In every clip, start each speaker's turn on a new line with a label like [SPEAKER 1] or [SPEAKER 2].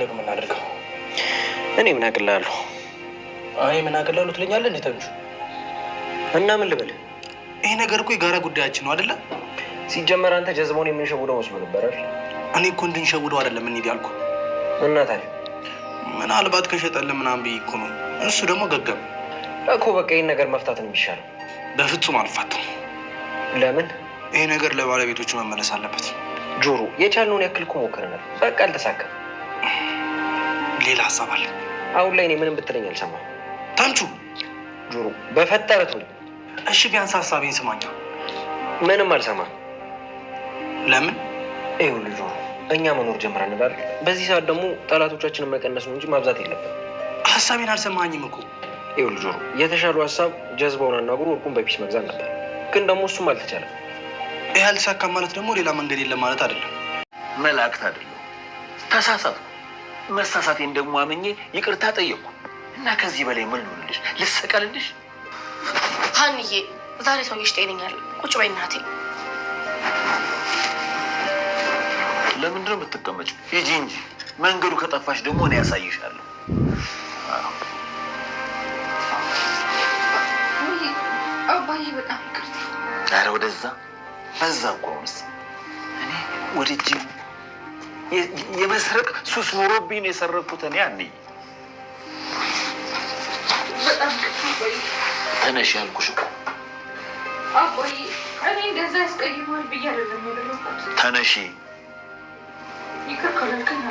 [SPEAKER 1] ምንድነው የምናደርገው?
[SPEAKER 2] እኔ ምን አቅላለሁ?
[SPEAKER 1] አይ ምን አቅላለሁ ትለኛለህ እንዴ ተንቹ?
[SPEAKER 2] እና ምን ልበል?
[SPEAKER 1] ይሄ ነገር እኮ የጋራ ጉዳያችን ነው አይደለ?
[SPEAKER 2] ሲጀመር አንተ ጀዝባውን የምንሸውደው መስሎ ነበር አይደል?
[SPEAKER 1] እኔ እኮ እንድንሸውደው አይደለም እንሂድ ያልኩ።
[SPEAKER 2] እና ታዲያ
[SPEAKER 1] ምናልባት ከሸጠልን ምናምን ብዬ እኮ ነው። እሱ ደግሞ ገገም
[SPEAKER 2] እኮ በቃ ይህን ነገር መፍታት ነው የሚሻለው።
[SPEAKER 1] በፍጹም አልፋታም።
[SPEAKER 2] ለምን?
[SPEAKER 1] ይሄ ነገር ለባለቤቶቹ መመለስ አለበት።
[SPEAKER 2] ጆሮ የቻልነውን ያክል እኮ ሞክረናል። በቃ አልተሳካም።
[SPEAKER 1] ሌላ ሀሳብ አለ።
[SPEAKER 2] አሁን ላይ እኔ ምንም ብትለኝ አልሰማም።
[SPEAKER 1] ተንቹ
[SPEAKER 2] ጆሮ በፈጠረት ነው።
[SPEAKER 1] እሺ ቢያንስ ሀሳቤን ስማኛ።
[SPEAKER 2] ምንም አልሰማም።
[SPEAKER 1] ለምን?
[SPEAKER 2] ይኸውልህ ጆሮ እኛ መኖር ጀምረናል። በዚህ ሰዓት ደግሞ ጠላቶቻችንን መቀነስ ነው እንጂ ማብዛት የለብንም።
[SPEAKER 1] ሀሳቤን አልሰማኝም እኮ።
[SPEAKER 2] ይኸውልህ ጆሮ የተሻሉ ሀሳብ ጀዝባውን አናግሮ ወርቁን በፒስ መግዛት ነበር፣ ግን ደግሞ እሱም አልተቻለም።
[SPEAKER 1] ይህ አልተሳካም ማለት ደግሞ ሌላ መንገድ የለም ማለት አይደለም።
[SPEAKER 3] መላእክት አይደለም፣ ተሳሳትኩ። መሳሳቴን ደግሞ አምኜ ይቅርታ ጠየቅኩ እና ከዚህ በላይ ምን ልሆንልሽ? ልሰቀልልሽ?
[SPEAKER 4] ሀንዬ ዛሬ ሰውዬሽ ጤነኛል። ቁጭ በይ እናቴ።
[SPEAKER 3] ለምንድን ነው የምትቀመጪው? ሂጂ እንጂ። መንገዱ ከጠፋሽ ደግሞ እኔ ያሳይሻለሁ።
[SPEAKER 4] አባዬ በጣም ይቅርታ።
[SPEAKER 3] ኧረ ወደዛ በዛ እኮ አሁንስ እኔ ወደጅ የመስረቅ ሱስ ኖሮብኝ ነው የሰረኩት። እኔ አንዴ
[SPEAKER 4] በጣም
[SPEAKER 3] ተነሽ ያልኩሽ እኮ
[SPEAKER 4] አባዬ። እኔ እንደዛ ያስቀይመዋል ብዬ አይደለም ያደረኩት።
[SPEAKER 3] ተነሺ።
[SPEAKER 4] ይቅር ካላልከኝ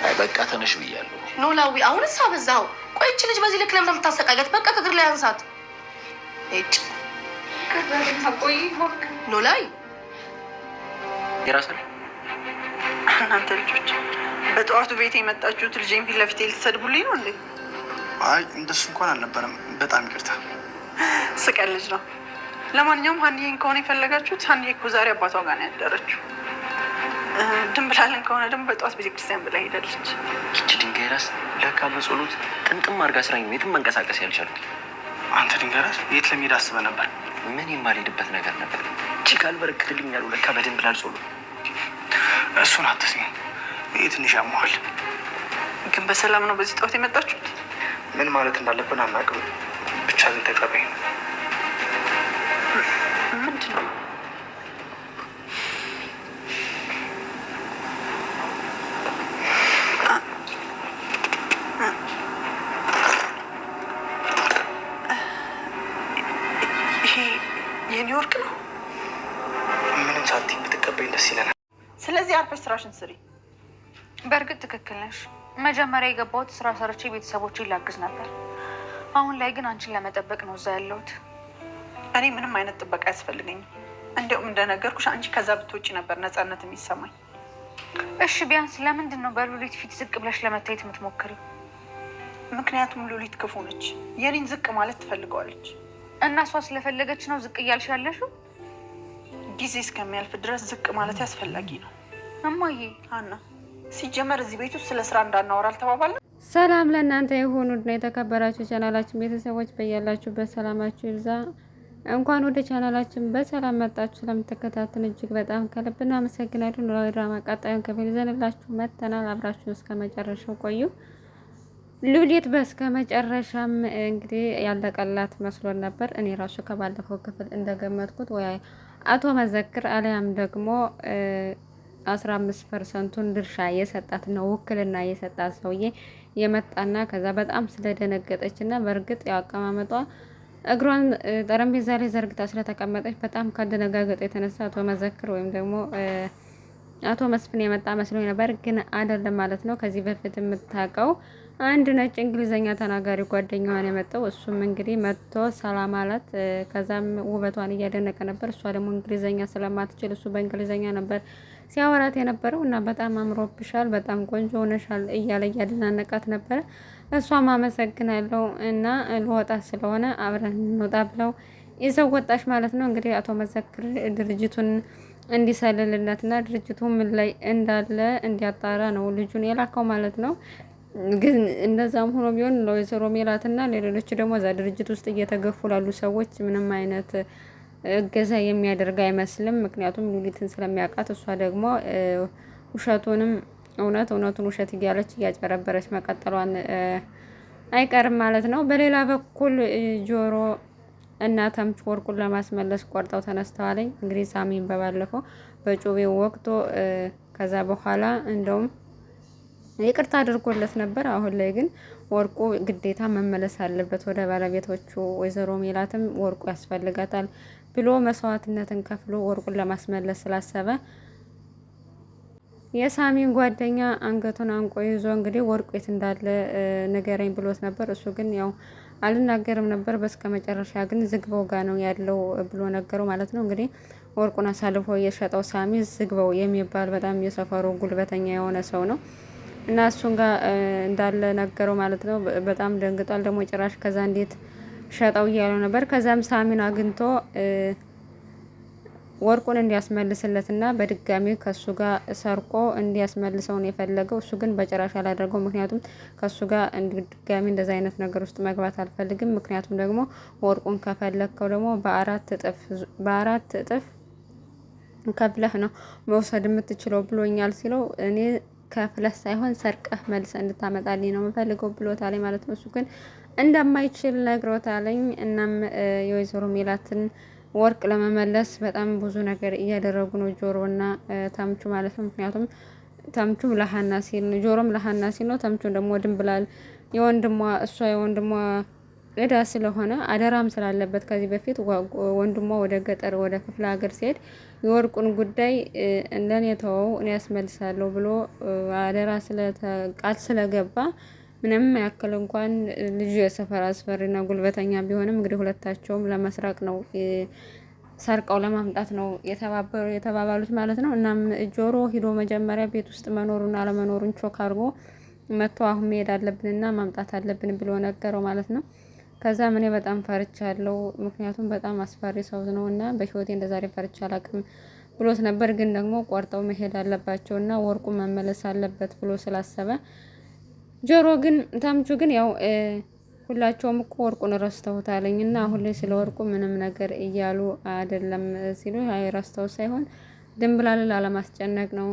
[SPEAKER 3] አይ በቃ ተነሽ ብያለሁ።
[SPEAKER 4] ኖላዊ አሁንስ አበዛኸው። ቆይ ይህች ልጅ በዚህ ልክ ለምን የምታሰቃያት? በቃ ከእግር ላይ አንሳት። እጭ ኖላዊ
[SPEAKER 2] የራሰ
[SPEAKER 5] እናንተ ልጆች በጠዋቱ ቤት የመጣችሁት ልጄን ፊት ለፊት ልትሰድቡልኝ ነው እንዴ?
[SPEAKER 1] አይ እንደሱ እንኳን አልነበረም። በጣም ይቅርታ።
[SPEAKER 5] ስቀል ልጅ ነው። ለማንኛውም ሀንዬን ከሆነ የፈለጋችሁት ሀንዬ እኮ ዛሬ አባቷ ጋር ነው ያደረችው። ድንብላለን ከሆነ ደግሞ በጠዋት ቤተክርስቲያን ብላ ሄዳለች።
[SPEAKER 2] ይቺ ድንጋይ ራስ ለካ በጸሎት ጥንቅም አድርጋ ስራኝ የትም መንቀሳቀስ ያልቻሉት።
[SPEAKER 1] አንተ ድንጋይ ራስ የት ለመሄድ አስበህ ነበር?
[SPEAKER 2] ምን የማልሄድበት ነገር ነበር። እቺ ካልበረክትልኝ ያሉ ለካ በድንብላል ጸሎት።
[SPEAKER 1] እሱን አትስሚ። ይህ ትንሽ ያመዋል።
[SPEAKER 5] ግን በሰላም ነው በዚህ ጠዋት የመጣችሁት?
[SPEAKER 1] ምን ማለት እንዳለብን አናውቅም። ብቻ ግን ተቀበይ።
[SPEAKER 5] ምንድን ነው? የኒውዮርክ ነው።
[SPEAKER 1] ምንም ሳትይ ብትቀበይ ደስ ይለናል።
[SPEAKER 5] ስለዚህ አርፈሽ ስራሽን ስሪ።
[SPEAKER 6] በእርግጥ ትክክል ነሽ። መጀመሪያ የገባሁት ስራ ሰርቼ ቤተሰቦቼን ላግዝ ነበር። አሁን ላይ ግን አንቺን ለመጠበቅ ነው እዛ ያለሁት።
[SPEAKER 5] እኔ ምንም አይነት ጥበቃ አያስፈልገኝም። እንዲያውም እንደነገርኩሽ አንቺ ከዛ ብትወጪ ነበር ነፃነት የሚሰማኝ።
[SPEAKER 6] እሺ ቢያንስ ለምንድን ነው በሉሊት ፊት ዝቅ ብለሽ ለመታየት የምትሞክሪው?
[SPEAKER 5] ምክንያቱም ሉሊት ክፉ ነች። የኔን ዝቅ ማለት ትፈልገዋለች።
[SPEAKER 6] እና እሷ ስለፈለገች ነው ዝቅ እያልሽ ያለሽው?
[SPEAKER 5] ጊዜ እስከሚያልፍ ድረስ ዝቅ ማለት ያስፈላጊ ነው።
[SPEAKER 6] እማዬ
[SPEAKER 5] ሀና፣ ሲጀመር እዚህ ቤት ውስጥ ስለ ስራ እንዳናወራ አልተባባልንም?
[SPEAKER 7] ሰላም ለእናንተ የሆኑና የተከበራችሁ ቻናላችን ቤተሰቦች በያላችሁበት ሰላማችሁ ይብዛ። እንኳን ወደ ቻናላችን በሰላም መጣችሁ። ስለምትከታተሉ እጅግ በጣም ከልብ እናመሰግናለን። ኖላዊ ድራማ ቀጣዩን ክፍል ይዘንላችሁ መጥተናል። አብራችሁ እስከ መጨረሻው ቆዩ። ሉሊት በስከ መጨረሻም እንግዲህ ያለቀላት መስሎን ነበር። እኔ ራሱ ከባለፈው ክፍል እንደገመትኩት ወይ አቶ መዘክር አሊያም ደግሞ 15%ቱን ድርሻ የሰጣት ነው ውክልና የሰጣት ሰውዬ የመጣና ከዛ በጣም ስለደነገጠች እና በእርግጥ ያቀማመጧ እግሯን ጠረጴዛ ላይ ዘርግታ ስለተቀመጠች በጣም ካደነጋገጠ የተነሳ አቶ መዘክር ወይም ደግሞ አቶ መስፍን የመጣ መስሎኝ ነበር፣ ግን አይደለም ማለት ነው። ከዚህ በፊት የምታውቀው አንድ ነጭ እንግሊዘኛ ተናጋሪ ጓደኛዋን የመጣው እሱም እንግዲህ መጥቶ ሰላም አላት። ከዛም ውበቷን እያደነቀ ነበር። እሷ ደግሞ እንግሊዘኛ ስለማትችል እሱ በእንግሊዘኛ ነበር ሲያወራት የነበረው እና በጣም አምሮብሻል፣ በጣም ቆንጆ ሆነሻል እያለ እያደናነቃት ነበረ። እሷም አመሰግናለሁ እና ልወጣ ስለሆነ አብረን እንውጣ ብለው ይዘው ወጣሽ ማለት ነው። እንግዲህ አቶ መዘክር ድርጅቱን እንዲሰልልለትና ድርጅቱ ምን ላይ እንዳለ እንዲያጣራ ነው ልጁን የላከው ማለት ነው። ግን እንደዛም ሆኖ ቢሆን ለወይዘሮ ሜላትና ለሌሎች ደግሞ እዛ ድርጅት ውስጥ እየተገፉ ላሉ ሰዎች ምንም አይነት እገዛ የሚያደርግ አይመስልም። ምክንያቱም ሉሊትን ስለሚያውቃት እሷ ደግሞ ውሸቱንም እውነቱን ውሸት እያለች እያጭበረበረች መቀጠሏን አይቀርም ማለት ነው። በሌላ በኩል ጆሮ እና ተምቹ ወርቁን ለማስመለስ ቆርጠው ተነስተዋለኝ። እንግዲህ ሳሚን በባለፈው በጩቤው ወቅቶ ከዛ በኋላ እንደውም ይቅርታ አድርጎለት ነበር። አሁን ላይ ግን ወርቁ ግዴታ መመለስ አለበት ወደ ባለቤቶቹ። ወይዘሮ ሜላትም ወርቁ ያስፈልጋታል ብሎ መስዋዕትነትን ከፍሎ ወርቁን ለማስመለስ ስላሰበ የሳሚን ጓደኛ አንገቱን አንቆ ይዞ እንግዲህ ወርቁ የት እንዳለ ንገረኝ ብሎት ነበር። እሱ ግን ያው አልናገርም ነበር። በስከ መጨረሻ ግን ዝግበው ጋ ነው ያለው ብሎ ነገረው ማለት ነው። እንግዲህ ወርቁን አሳልፎ የሸጠው ሳሚ ዝግበው የሚባል በጣም የሰፈሩ ጉልበተኛ የሆነ ሰው ነው እና እሱን ጋር እንዳለ ነገረው ማለት ነው። በጣም ደንግጧል። ደግሞ ጭራሽ ከዛ እንዴት ሸጠው እያለው ነበር። ከዛም ሳሚን አግኝቶ ወርቁን እንዲያስመልስለትና በድጋሚ ከሱ ጋር ሰርቆ እንዲያስመልሰው ነው የፈለገው። እሱ ግን በጭራሽ አላደረገው። ምክንያቱም ከሱ ጋር ድጋሚ እንደዛ አይነት ነገር ውስጥ መግባት አልፈልግም። ምክንያቱም ደግሞ ወርቁን ከፈለግከው ደግሞ በአራት እጥፍ ከፍለህ ነው መውሰድ የምትችለው ብሎኛል ሲለው እኔ ከፍለህ ሳይሆን ሰርቀህ መልሰ እንድታመጣልኝ ነው የምፈልገው ብሎታል ማለት ነው። እሱ ግን እንደማይችል ነግሮታለኝ። እናም የወይዘሮ ሜላትን ወርቅ ለመመለስ በጣም ብዙ ነገር እያደረጉ ነው ጆሮና ተምቹ ማለት ነው። ምክንያቱም ተምቹም ለሀና ሲል ነው፣ ጆሮም ለሀና ሲል ነው። ተምቹ ደግሞ ድንብላል የወንድሟ እዳ ስለሆነ አደራም ስላለበት ከዚህ በፊት ወንድሟ ወደ ገጠር ወደ ክፍለ ሀገር ሲሄድ የወርቁን ጉዳይ እንደኔ ተወው እኔ ያስመልሳለሁ ብሎ አደራ ቃል ስለገባ ምንም ያክል እንኳን ልጁ የሰፈር አስፈሪና ጉልበተኛ ቢሆንም እንግዲህ ሁለታቸውም ለመስራቅ ነው ሰርቀው ለማምጣት ነው የተባባሉት ማለት ነው። እናም ጆሮ ሂዶ መጀመሪያ ቤት ውስጥ መኖሩን አለመኖሩን ቾክ አድርጎ መጥቶ አሁን መሄድ አለብንና ማምጣት አለብን ብሎ ነገረው ማለት ነው። ከዛ እኔ በጣም ፈርቻለሁ፣ ምክንያቱም በጣም አስፈሪ ሰው ነው እና በህይወቴ እንደዛሬ ፈርቻ አላውቅም ብሎት ነበር። ግን ደግሞ ቆርጠው መሄድ አለባቸውና ወርቁ መመለስ አለበት ብሎ ስላሰበ ጆሮ ግን ተምቹ ግን ያው ሁላቸውም እኮ ወርቁን ረስተውታለኝ እና አሁን ላይ ስለ ወርቁ ምንም ነገር እያሉ አይደለም ሲሉ ረስተው ሳይሆን ድንብላል ላለማስጨነቅ ነው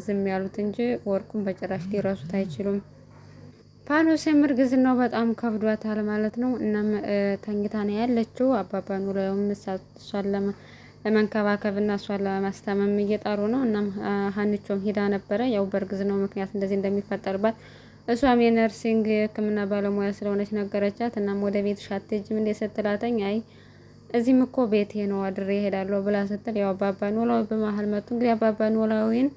[SPEAKER 7] ዝም ያሉት እንጂ ወርቁን በጭራሽ ሊረሱት አይችሉም። ፋኖሴም እርግዝናው በጣም ከብዷታል ማለት ነው። እናም ተኝታ ነው ያለችው። አባባ ኖላዊም እሷን ለመንከባከብና እሷን ለማስታመም እየጣሩ ነው። እናም ሀንቾም ሄዳ ነበረ ያው በእርግዝናው ምክንያት እንደዚህ እንደሚፈጠርባት እሷም የነርሲንግ የሕክምና ባለሙያ ስለሆነች ነገረቻት። እናም ወደ ቤትሽ አትሄጂም እንዴ ስትላተኝ አይ እዚህም እኮ ቤቴ ነው አድሬ እሄዳለሁ ብላ ስትል ያው አባባ ኖላዊ በመሀል መጡ። እንግዲህ አባባ ኖላዊን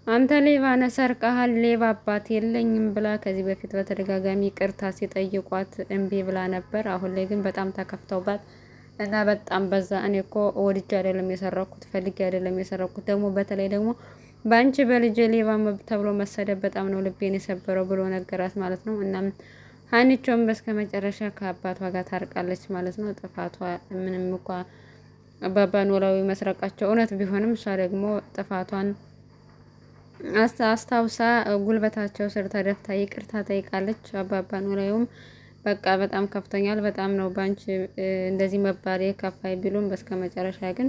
[SPEAKER 7] አንተ ሌባ ነህ ሰርቀሃል፣ ሌባ አባት የለኝም ብላ ከዚህ በፊት በተደጋጋሚ ቅርታ ሲጠይቋት እምቢ ብላ ነበር። አሁን ላይ ግን በጣም ተከፍተውባት እና በጣም በዛ እኔ እኮ ወድጄ አይደለም የሰረኩት ፈልጌ አይደለም የሰረኩት ደግሞ በተለይ ደግሞ በአንቺ በልጄ ሌባ ተብሎ መሰደብ በጣም ነው ልቤን የሰበረው ብሎ ነገራት ማለት ነው። እናም ሀኒቾም በስከ መጨረሻ ከአባቷ ጋር ታርቃለች ማለት ነው። ጥፋቷ ምንም እንኳ አባባ ኖላዊ መስረቃቸው እውነት ቢሆንም እሷ ደግሞ ጥፋቷን አስታውሳ ጉልበታቸው ስር ተደፍታ ይቅርታ ጠይቃለች። አባባ ኖላዊም በቃ በጣም ከፍቶኛል፣ በጣም ነው ባንቺ እንደዚህ መባሌ ከፋይ ቢሉም በስከ መጨረሻ ግን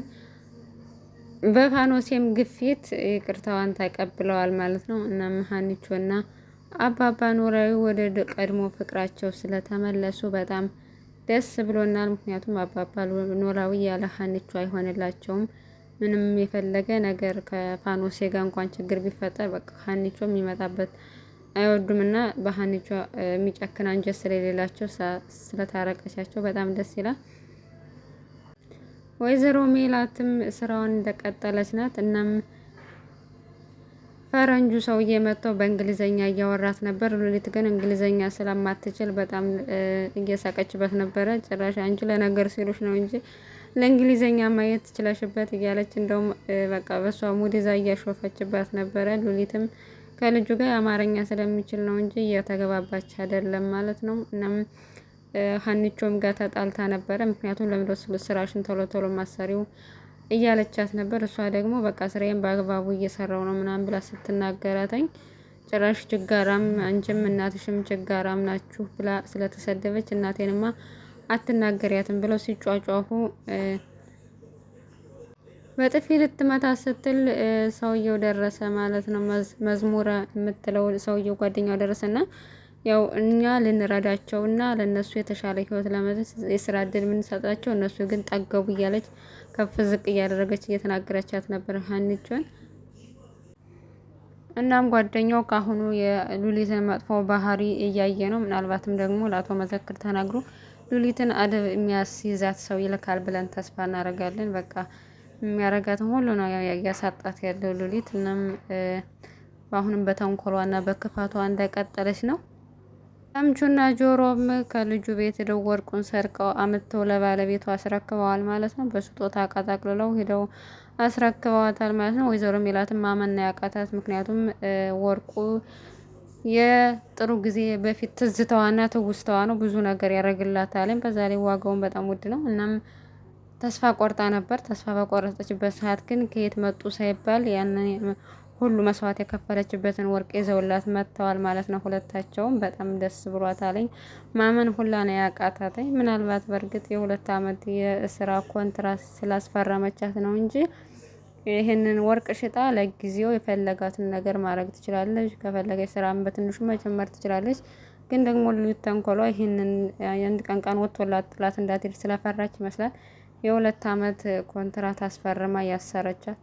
[SPEAKER 7] በፋኖሴም ግፊት ይቅርታዋን ተቀብለዋል ማለት ነው። እናም ሀኒቾና አባባ ኖላዊ ወደ ቀድሞ ፍቅራቸው ስለተመለሱ በጣም ደስ ብሎናል። ምክንያቱም አባባ ኖላዊ ያለ ሀኒቾ አይሆንላቸውም። ምንም የፈለገ ነገር ከፋኖሴ ጋር እንኳን ችግር ቢፈጠር በቃ ሀኒቾ የሚመጣበት አይወዱም እና በሀኒቾ የሚጨክን አንጀት ስለሌላቸው ስለታረቀቻቸው በጣም ደስ ይላል። ወይዘሮ ሜላትም ስራውን እንደቀጠለች ናት። እናም ፈረንጁ ሰውዬ መጥቶ በእንግሊዘኛ እያወራት ነበር። ሉሊት ግን እንግሊዘኛ ስለማትችል በጣም እየሳቀችበት ነበረ። ጭራሽ አንቺ ለነገር ሲሉሽ ነው እንጂ ለእንግሊዘኛ ማየት ትችላሽበት እያለች እንደውም በቃ በሷ ሙድ ይዛ እያሾፈችባት ነበረ። ሉሊትም ከልጁ ጋር አማርኛ ስለሚችል ነው እንጂ እየተገባባች አይደለም ማለት ነው። እናም ሀኒቾም ጋር ተጣልታ ነበረ። ምክንያቱም ለምንድነው ስራሽን ቶሎ ቶሎ ማሰሪው እያለቻት ነበር። እሷ ደግሞ በቃ ስራዬን በአግባቡ እየሰራው ነው ምናምን ብላ ስትናገራተኝ ጭራሽ ችጋራም አንቺም እናትሽም ችጋራም ናችሁ ብላ ስለተሰደበች እናቴንማ አትናገሪያትም ብለው ሲጫጫፉ በጥፊ ልትመታ ስትል ሰውየው ደረሰ ማለት ነው። መዝሙረ የምትለው ሰውየው ጓደኛው ደረሰና ያው እኛ ልንረዳቸው እና ለእነሱ የተሻለ ህይወት ለመድረስ የስራ እድል የምንሰጣቸው እነሱ ግን ጠገቡ እያለች ከፍ ዝቅ እያደረገች እየተናገረቻት ነበር ሀኒቾን። እናም ጓደኛው ካሁኑ የሉሊትን መጥፎ ባህሪ እያየ ነው። ምናልባትም ደግሞ ለአቶ መዘክር ተናግሮ ሉሊትን አደብ የሚያስይዛት ሰው ይልካል ብለን ተስፋ እናደርጋለን። በቃ የሚያረጋትን ሁሉ ነው እያሳጣት ያለው ሉሊት። እናም በአሁንም በተንኮሏና በክፋቷ እንደቀጠለች ነው። ተምቹና ጆሮም ከልጁ ቤት ሄደው ወርቁን ሰርቀው አምጥተው ለባለቤቱ አስረክበዋል ማለት ነው። በስጦታ አቀጣቅልለው ሄደው አስረክበዋታል ማለት ነው። ወይዘሮ ሜላትም ማመን ያቃታት፣ ምክንያቱም ወርቁ የጥሩ ጊዜ በፊት ትዝታዋና ትውስተዋ ነው። ብዙ ነገር ያደርግላታል። በዛ ላይ ዋጋውን በጣም ውድ ነው። እናም ተስፋ ቆርጣ ነበር። ተስፋ በቆረጠችበት ሰዓት ግን ከየት መጡ ሳይባል ያንን ሁሉ መስዋዕት የከፈለችበትን ወርቅ ይዘውላት መጥተዋል ማለት ነው። ሁለታቸውም በጣም ደስ ብሏታለኝ። ማመን ሁላ ነው ያቃታተኝ። ምናልባት በእርግጥ የ2 ዓመት የስራ ኮንትራት ስላስፈረመቻት ነው እንጂ ይህንን ወርቅ ሽጣ ለጊዜው የፈለጋትን ነገር ማድረግ ትችላለች። ከፈለገች ስራም በትንሹ መጨመር ትችላለች። ግን ደግሞ ሉሊት ተንኮሏ ይህንን የአንድ ቀን ወጥቶላት ጥላት እንዳትሄድ ስለፈራች ይመስላል የ2 ዓመት ኮንትራት አስፈርማ ያሰረቻት።